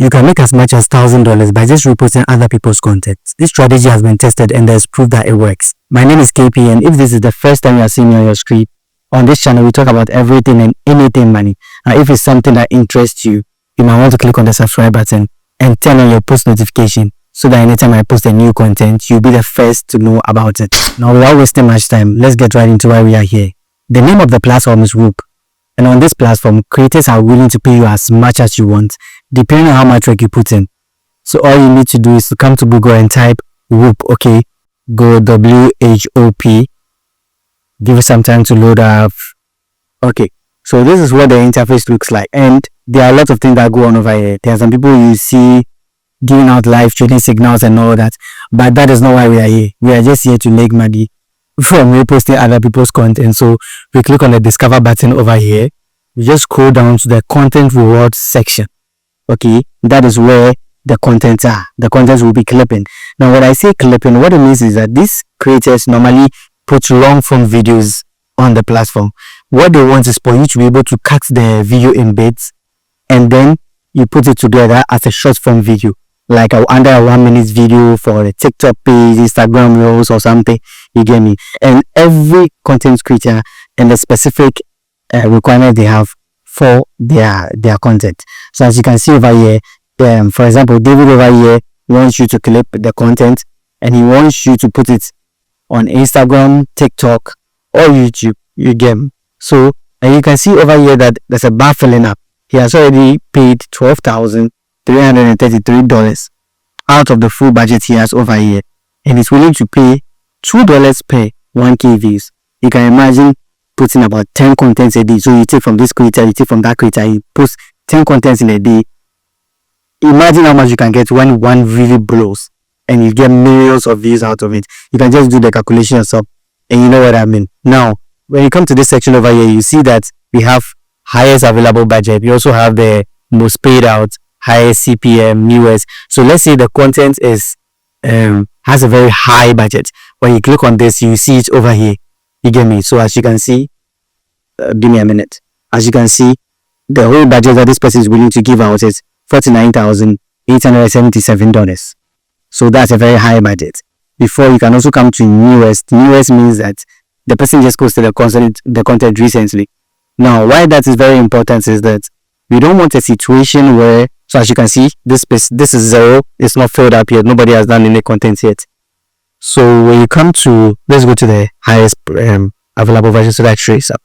You can make as much as $1,000 by just reposting other people's content. This strategy has been tested and there's proof that it works. My name is KP, and if this is the first time you are seeing me on your screen, on this channel we talk about everything and anything money. Now if it's something that interests you, you might want to click on the subscribe button and turn on your post notification so that anytime I post a new content, you'll be the first to know about it. Now without wasting much time, let's get right into why we are here. The name of the platform is Whop. And on this platform, creators are willing to pay you as much as you want, depending on how much work you put in. So all you need to do is to come to Google and type Whop, okay? Go WHOP. Give it some time to load up. Okay, so this is what the interface looks like. And there are a lot of things that go on over here. There are some people you see giving out live trading signals and all that. But that is not why we are here. We are just here to make money from reposting other people's content. So we click on the discover button over here. We just scroll down to the content rewards section. Okay, that is where the contents are. The contents will be clipping. Now when I say clipping, what it means is that these creators normally put long form videos on the platform. What they want is for you to be able to cut the video in bits and then you put it together as a short form video, like under a 1 minute video for a TikTok page, Instagram reels or something. You get me? And every content creator and the specific requirement they have for their content. So as you can see over here, for example, David over here wants you to clip the content and he wants you to put it on Instagram, TikTok or YouTube. You get me? So and you can see over here that there's a bar filling up. He has already paid $12,333 out of the full budget he has over here, and he's willing to pay $2 per 1k views. You can imagine putting about 10 contents a day. So you take from this creator, you take from that creator, you post 10 contents in a day. Imagine how much you can get when one really blows and you get millions of views out of it. You can just do the calculation yourself and you know what I mean. Now when you come to this section over here, you see that we have highest available budget. We also have the most paid out, highest CPM, newest. So let's say the content is has a very high budget. When you click on this, you see it over here. You get me? So as you can see, give me a minute. As you can see, the whole budget that this person is willing to give out is $49,877. So that's a very high budget. Before you can also come to newest. Newest means that the person just posted the content recently. Now, why that is very important is that we don't want a situation where, so as you can see, this is 0. It's not filled up yet. Nobody has done any content yet. So when you come to, let's go to the highest available version so that trace up.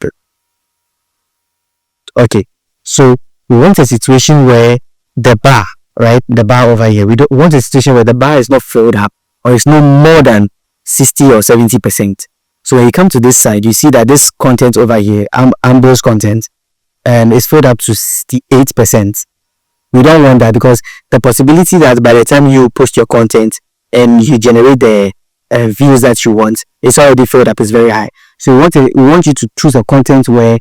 Okay, so we want a situation where the bar, right, the bar over here, we don't want a situation where the bar is not filled up or it's no more than 60 or 70%. So when you come to this side, you see that this content over here, Ambrose content, is filled up to 68%. We don't want that because the possibility that by the time you post your content and you generate the views that you want, it's already filled up, is very high. So we want you to choose a content where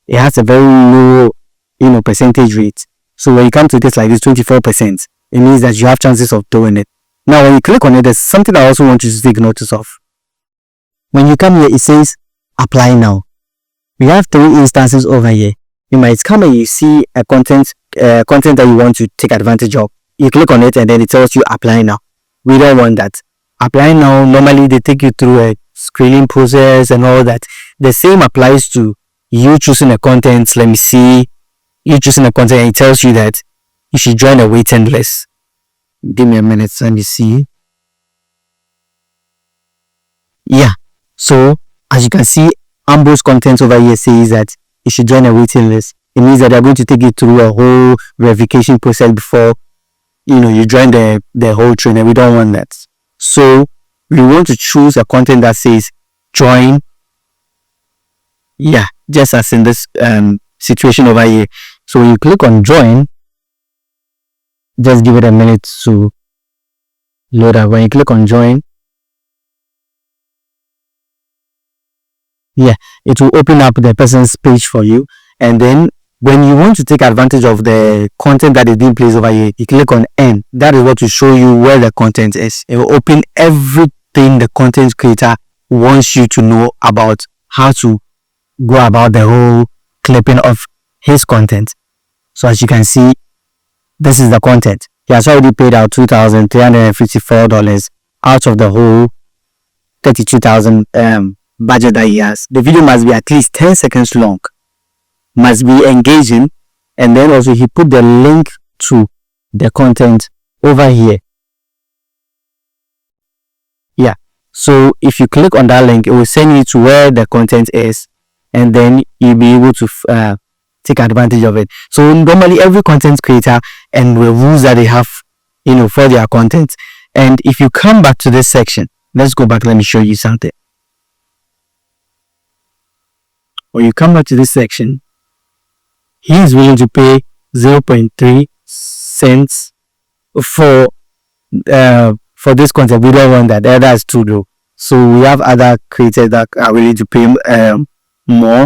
it has a very low, percentage rate. So when you come to this like this, 24%, it means that you have chances of doing it. Now when you click on it, there's something I also want you to take notice of. When you come here, it says apply now. We have 3 instances over here. You might come and you see a content that you want to take advantage of. You click on it and then it tells you apply now. We don't want that. Apply now, normally they take you through a screening process and all that. The same applies to you choosing a content. Let me see. You choosing a content and it tells you that you should join a waiting list. Give me a minute, let me see. Yeah. So as you can see, Ambrose content over here says that you should join a waiting list. It means that they're going to take you through a whole verification process before you join the whole train, and we don't want that. So we want to choose a content that says join. Yeah, just as in this situation over here. So when you click on join, just give it a minute to load up. When you click on join, yeah, it will open up the person's page for you. And then when you want to take advantage of the content that is being placed over here, you click on end. That is what will show you where the content is. It will open everything the content creator wants you to know about how to go about the whole clipping of his content. So as you can see, this is the content. He has already paid out $2,354 out of the whole 32,000 budget that he has. The video must be at least 10 seconds long, must be engaging, and then also he put the link to the content over here. Yeah, so if you click on that link, it will send you to where the content is, and then you'll be able to take advantage of it. So normally every content creator and the rules that they have, for their content. And if you come back to this section, let's go back, let me show you something. When you come back to this section, he is willing to pay 0.3 cents for this content. We don't want that. That's too low. So we have other creators that are willing to pay more.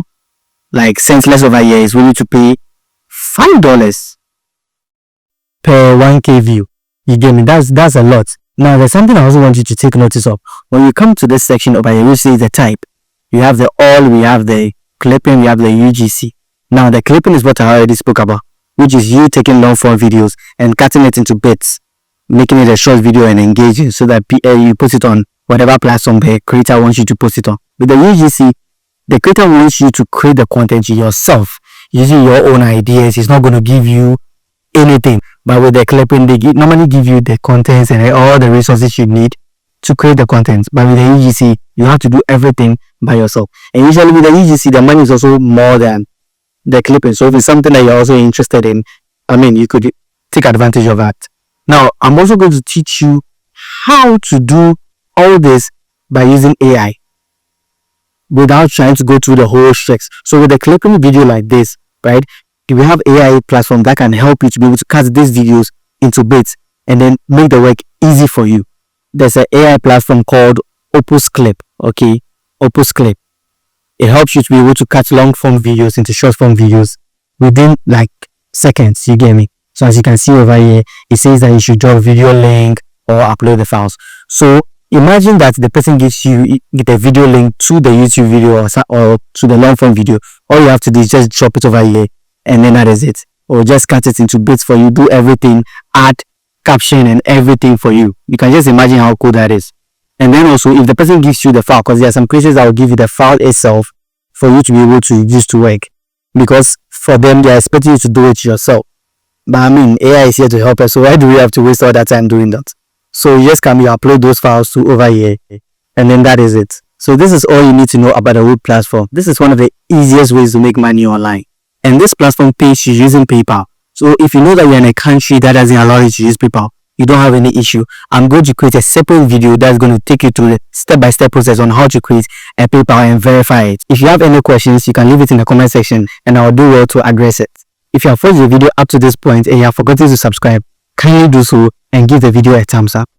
Like Senseless over here is willing to pay $5 per 1K view. You get me? That's a lot. Now there's something I also want you to take notice of. When you come to this section over here, you see the type. You have the all, we have the clipping, we have the UGC. Now the clipping is what I already spoke about, which is you taking long form videos and cutting it into bits, making it a short video and engaging, so that you put it on whatever platform the creator wants you to post it on. With the UGC, the creator wants you to create the content yourself using your own ideas. He's not going to give you anything. But with the clipping, they normally give you the contents and all the resources you need to create the content. But with the UGC, you have to do everything by yourself. And usually with the UGC, the money is also more than the clipping. So if it's something that you're also interested in, you could take advantage of that. Now, I'm also going to teach you how to do all this by using AI, without trying to go through the whole tricks. So with a clipping video like this, right, we have AI platform that can help you to be able to cut these videos into bits and then make the work easy for you. There's an AI platform called Opus Clip. Okay, Opus Clip. It helps you to be able to cut long form videos into short form videos within like seconds. You get me? So as you can see over here, it says that you should drop video link or upload the files. So imagine that the person gives you the video link to the YouTube video or to the long form video. All you have to do is just drop it over here, and then that is it. Or just cut it into bits for you, do everything, add caption and everything for you. You can just imagine how cool that is. And then also, if the person gives you the file, because there are some creators that will give you the file itself for you to be able to use to work, because for them they are expecting you to do it yourself. But AI is here to help us, so why do we have to waste all that time doing that? So you just come, you upload those files to over here, and then that is it. So this is all you need to know about the Whop platform. This is one of the easiest ways to make money online. And this platform pays you using PayPal. So if you know that you're in a country that doesn't allow you to use PayPal, you don't have any issue. I'm going to create a separate video that's going to take you through the step-by-step process on how to create a PayPal and verify it. If you have any questions, you can leave it in the comment section and I'll do well to address it. If you have watched the video up to this point and you have forgotten to subscribe, kindly do so and give the video a thumbs up.